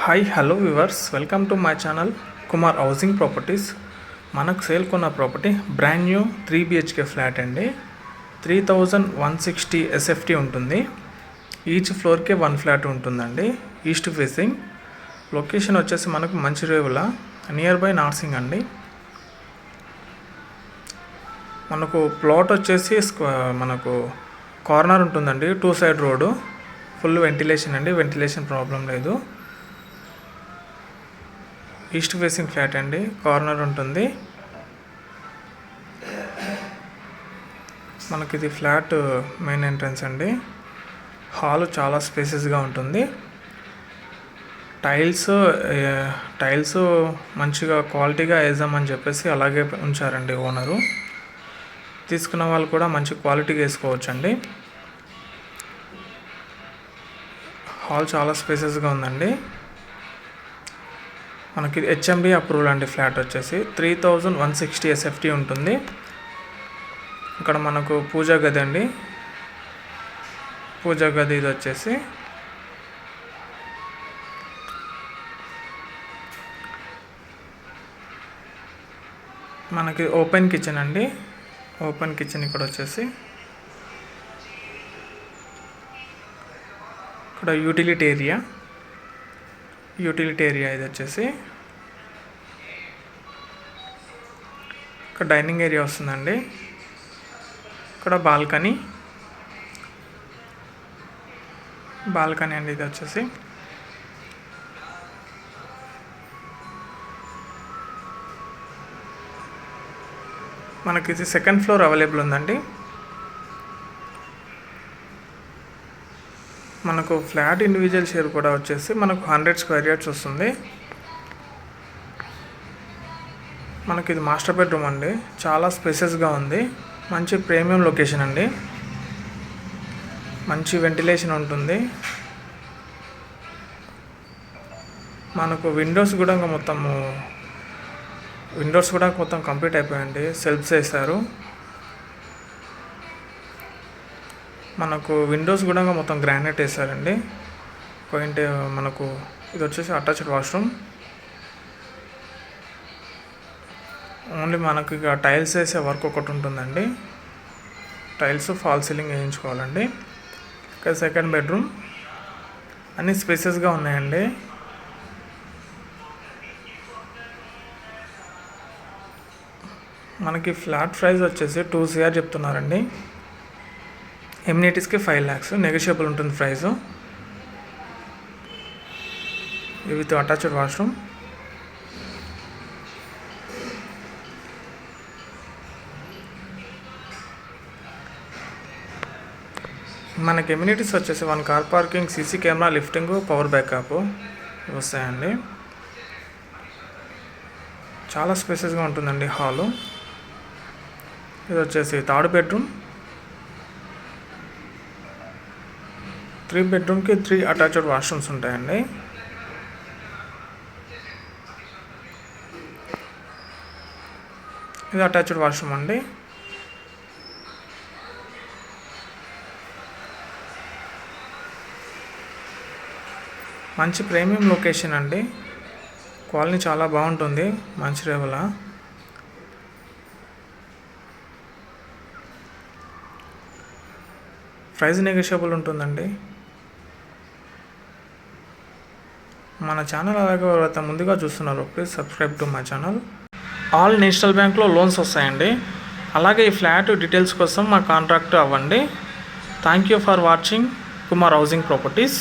Hi hello viewers, welcome to my channel Kumar housing properties. మనకు sale కొన్న property brand new 3 BHK flat అండి. 3160 SFT ఉంటుంది. Each ఫ్లోర్కి 1 flat ఉంటుందండి. East facing. లొకేషన్ వచ్చేసి మనకు మంచిర్యాల నియర్ బై నార్సింగ్ అండి. మనకు ప్లాట్ వచ్చేసి మనకు కార్నర్ ఉంటుందండి. 2 సైడ్ రోడ్డు, ఫుల్ వెంటిలేషన్ అండి. వెంటిలేషన్ ప్రాబ్లం లేదు. ఈస్ట్ ఫేసింగ్ ఫ్లాట్ అండి. కార్నర్ ఉంటుంది. మనకి ఇది ఫ్లాట్ మెయిన్ ఎంట్రన్స్ అండి. హాల్ చాలా స్పేసెస్గా ఉంటుంది. టైల్స్ మంచిగా క్వాలిటీగా వేద్దామని చెప్పేసి అలాగే ఉంచారండి ఓనరు. తీసుకున్న వాళ్ళు కూడా మంచి క్వాలిటీగా వేసుకోవచ్చండి. హాల్ చాలా స్పేసెస్గా ఉందండి. మనకి HMD అప్రూవల్ అండి. ఫ్లాట్ వచ్చేసి 3160 SFT ఉంటుంది. ఇక్కడ మనకు పూజా గది అండి. పూజా గది ఇది వచ్చేసి మనకి ఓపెన్ కిచెన్ అండి. ఓపెన్ కిచెన్ ఇక్కడ వచ్చేసి ఇక్కడ యూటిలిటీ ఏరియా ఇది వచ్చేసి ఇక్కడ డైనింగ్ ఏరియా వస్తుందండి. ఇక్కడ బాల్కనీ అండి. ఇది వచ్చేసి మనకి ఇది సెకండ్ ఫ్లోర్ అవైలబుల్ ఉందండి. మనకు ఫ్లాట్ ఇండివిజువల్ షేర్ కూడా వచ్చేసి మనకు 100 స్క్వేర్ యార్డ్స్ వస్తుంది. మనకి ఇది మాస్టర్ బెడ్రూమ్ అండి. చాలా స్పేసెస్గా ఉంది. మంచి ప్రీమియం లొకేషన్ అండి. మంచి వెంటిలేషన్ ఉంటుంది. మనకు విండోస్ కూడా మొత్తం కంప్లీట్ అయిపోయాయండి. సెల్ఫ్స్ వేస్తారు. మనకు విండోస్ కూడా మొత్తం గ్రానైట్ వేసారండి. మనకు ఇది వచ్చేసి అటాచ్డ్ వాష్రూమ్. ఓన్లీ మనకు ఇక టైల్స్ వేసే వర్క్ ఒకటి ఉంటుందండి. టైల్స్ ఫాల్ సీలింగ్ వేయించుకోవాలండి. ఇక సెకండ్ బెడ్రూమ్ అన్ని స్పేసెస్గా ఉన్నాయండి. మనకి ఫ్లాట్ ప్రైస్ వచ్చేసి 2 CR చెప్తున్నారండి. ఎమ్యూనిటీస్కి 5 lakhs నెగోషియబుల్ ఉంటుంది ప్రైస్. With attached washroom. మనకి ఎమ్యూనిటీస్ వచ్చేసి 1 car parking, CC camera, lifting, power backup వస్తాయండి. చాలా స్పేసెస్గా ఉంటుందండి హాలు. ఇది వచ్చేసి థర్డ్ బెడ్రూమ్. 3 bedroomకి 3 అటాచ్డ్ వాష్రూమ్స్ ఉంటాయండి. ఇది అటాచ్డ్ వాష్రూమ్ అండి. మంచి ప్రీమియం లొకేషన్ అండి. క్వాలిటీ చాలా బాగుంటుంది. మంచిర్యాల ప్రైస్ నెగోషియబుల్ ఉంటుందండి. మన ఛానల్ అలాగే ఎవరైతే ముందుగా చూస్తున్నారో please subscribe to my channel. All national బ్యాంక్లో లోన్స్ వస్తాయండి. అలాగే ఈ ఫ్లాట్ డీటెయిల్స్ కోసం మా కాంటాక్ట్ అవ్వండి. Thank you for watching Kumar housing properties.